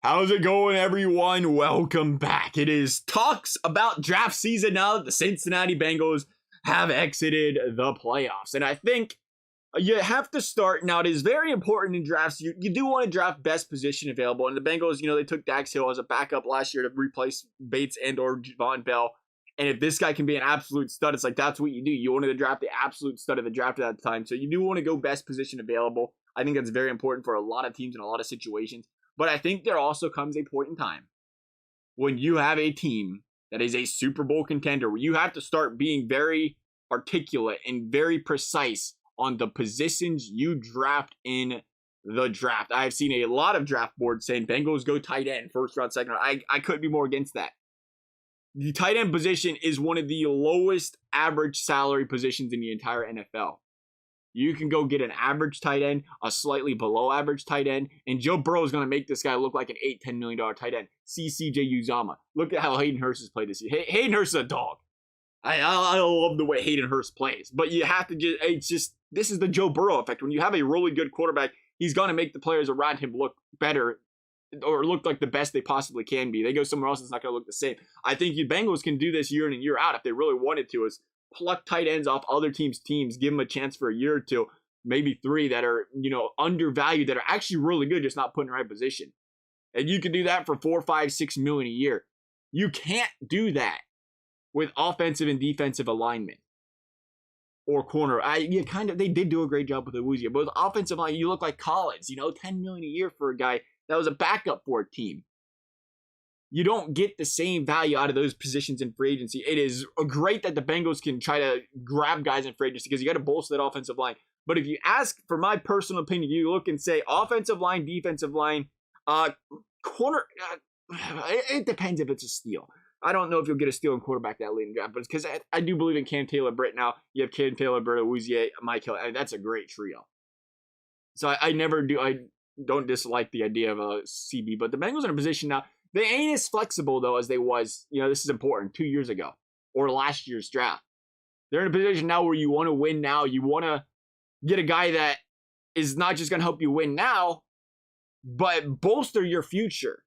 How's it going, everyone? Welcome back. It is talks about draft season now that the Cincinnati Bengals have exited the playoffs. And I think you have to start now. It is very important in drafts. You do want to draft best position available. And the Bengals, they took Dax Hill as a backup last year to replace Bates and or Von Bell. And if this guy can be an absolute stud, it's like that's what you do. You wanted to draft the absolute stud of the draft at that time. So you do want to go best position available. I think that's very important for a lot of teams in a lot of situations. But I think there also comes a point in time when you have a team that is a Super Bowl contender where you have to start being very articulate and very precise on the positions you draft in the draft. I've seen a lot of draft boards saying Bengals go tight end, first round, second round. I couldn't be more against that. The tight end position is one of the lowest average salary positions in the entire NFL. You can go get an average tight end, a slightly below average tight end, and Joe Burrow is going to make this guy look like an $8-10 million tight end. See CJ Uzomah. Look at how Hayden Hurst has played this year. Hayden Hurst is a dog. I love the way Hayden Hurst plays, but you have to this is the Joe Burrow effect. When you have a really good quarterback, he's going to make the players around him look better or look like the best they possibly can be. They go somewhere else, it's not going to look the same. I think you Bengals can do this year in and year out if they really wanted to, is pluck tight ends off other teams, give them a chance for a year or two, maybe three that are, undervalued, that are actually really good, just not put in the right position. And you can do that for $4, $5, $6 million a year. You can't do that with offensive and defensive alignment or corner. They did do a great job with Awuzie, but with offensive line, you look like Collins, $10 million a year for a guy that was a backup for a team. You don't get the same value out of those positions in free agency. It is great that the Bengals can try to grab guys in free agency because you got to bolster that offensive line. But if you ask for my personal opinion, you look and say offensive line, defensive line, corner. It depends if it's a steal. I don't know if you'll get a steal in quarterback that late in the draft, but it's because I do believe in Cam Taylor-Britt now. You have Cam Taylor-Britt, Awuzie, Mike Hill. That's a great trio. So I don't dislike the idea of a CB, but the Bengals are in a position now. They ain't as flexible, though, as they was, this is important, 2 years ago or last year's draft. They're in a position now where you want to win now. You want to get a guy that is not just going to help you win now, but bolster your future.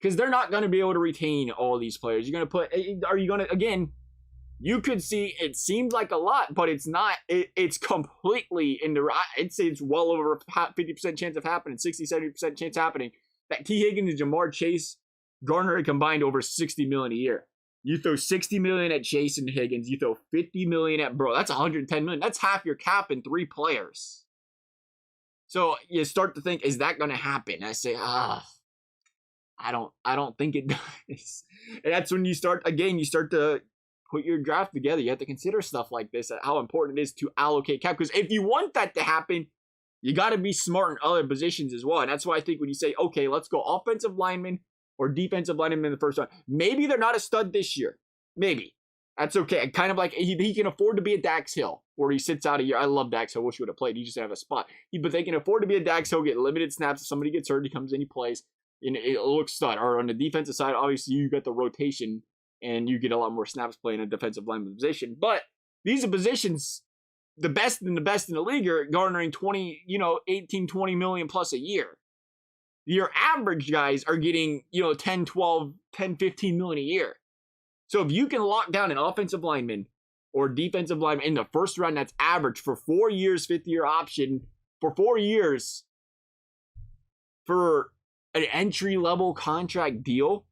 Because they're not going to be able to retain all these players. Again, you could see, it seems like a lot, but it's not. It's completely in the, I'd say it's well over 50% chance of happening, 60, 70% chance happening, that T. Higgins and Jamar Chase garner combined over $60 million a year. You throw $60 million at Chase and Higgins, you throw $50 million at Burrow. That's $110 million. That's half your cap in 3 players. So you start to think, is that going to happen? I say, I don't think it does. And that's when you start to put your draft together. You have to consider stuff like this, how important it is to allocate cap. Because if you want that to happen, you got to be smart in other positions as well. And that's why I think when you say, okay, let's go offensive lineman or defensive lineman in the first round, maybe they're not a stud this year. Maybe. That's okay. Kind of like he can afford to be a Dax Hill, where he sits out a year. I love Dax Hill. Wish he would have played. He just didn't have a spot. But they can afford to be a Dax Hill, get limited snaps. If somebody gets hurt, he comes in, he plays. And it looks stud. Or on the defensive side, obviously you got the rotation and you get a lot more snaps playing a defensive lineman position. But these are positions, the best in the league are garnering 18, 20 million plus a year. Your average guys are getting, 10, 12, 10, 15 million a year. So if you can lock down an offensive lineman or defensive lineman in the first round that's average for 4 years, 5th-year option for 4 years for an entry-level contract deal,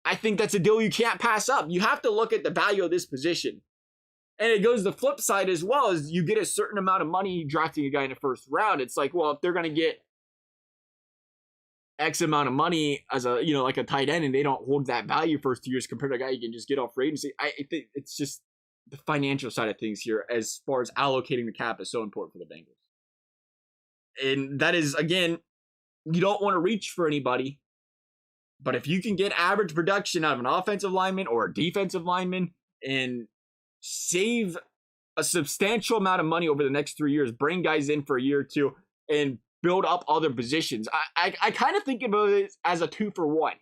I think that's a deal you can't pass up. You have to look at the value of this position. And it goes the flip side as well, as you get a certain amount of money drafting a guy in the first round. It's like, well, if they're going to get X amount of money as a, like a tight end, and they don't hold that value first 2 years compared to a guy you can just get off free agency, I think it's just the financial side of things here as far as allocating the cap is so important for the Bengals. And that is, again, you don't want to reach for anybody, but if you can get average production out of an offensive lineman or a defensive lineman and save a substantial amount of money over the next 3 years, bring guys in for a year or two, and build up other positions. I kind of think about it as a 2-for-1.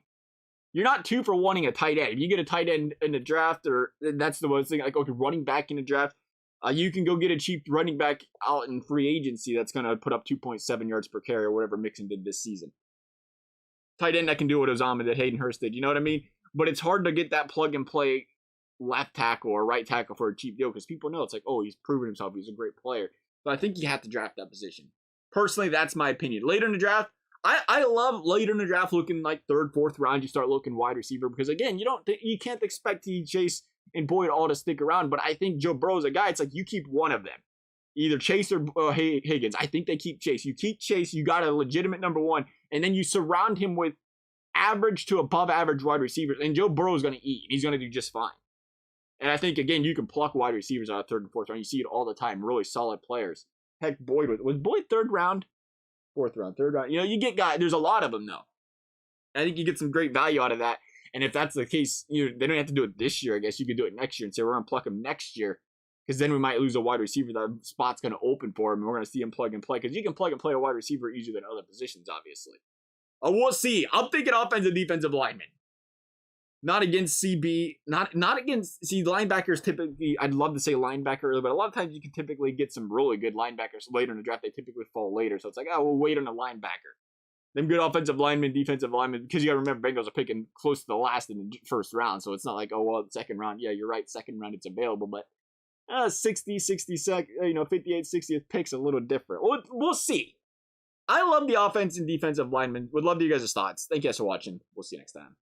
You're not 2-for-1ing a tight end. If you get a tight end in the draft, or that's the one thing, like, okay, running back in the draft, you can go get a cheap running back out in free agency that's going to put up 2.7 yards per carry or whatever Mixon did this season. tight end that can do what Uzama did, Hayden Hurst did. You know what I mean? But it's hard to get that plug and play left tackle or right tackle for a cheap deal because people know it's like, oh, he's proven himself. He's a great player. So I think you have to draft that position. Personally, that's my opinion. Later in the draft, I love later in the draft looking like third, fourth round. You start looking wide receiver because again, you can't expect Chase and Boyd all to stick around. But I think Joe Burrow's a guy. It's like you keep one of them, either Chase or Higgins. I think they keep Chase. You keep Chase. You got a legitimate number one, and then you surround him with average to above average wide receivers. And Joe Burrow is going to eat. He's going to do just fine. And I think again, you can pluck wide receivers out of third and fourth round. You see it all the time. Really solid players. Heck, Boyd was Boyd third round. Fourth round, third round. You get guys. There's a lot of them though. I think you get some great value out of that. And if that's the case, they don't have to do it this year. I guess you could do it next year and say we're gonna pluck him next year, because then we might lose a wide receiver. That spot's gonna open for him, and we're gonna see him plug and play. Because you can plug and play a wide receiver easier than other positions, obviously. We'll see. I'm thinking offensive, defensive lineman. Not against CB. Not against. See, linebackers typically. I'd love to say linebacker, but a lot of times you can typically get some really good linebackers later in the draft. They typically fall later, so it's like, oh, we'll wait on a linebacker. Them good offensive linemen, defensive linemen, because you got to remember Bengals are picking close to the last in the first round, so it's not like, oh well, second round. Yeah, you're right. Second round, it's available, but 60, 60 58, 60th picks a little different. We'll see. I love the offense and defensive linemen. Would love to hear you guys' thoughts. Thank you guys for watching. We'll see you next time.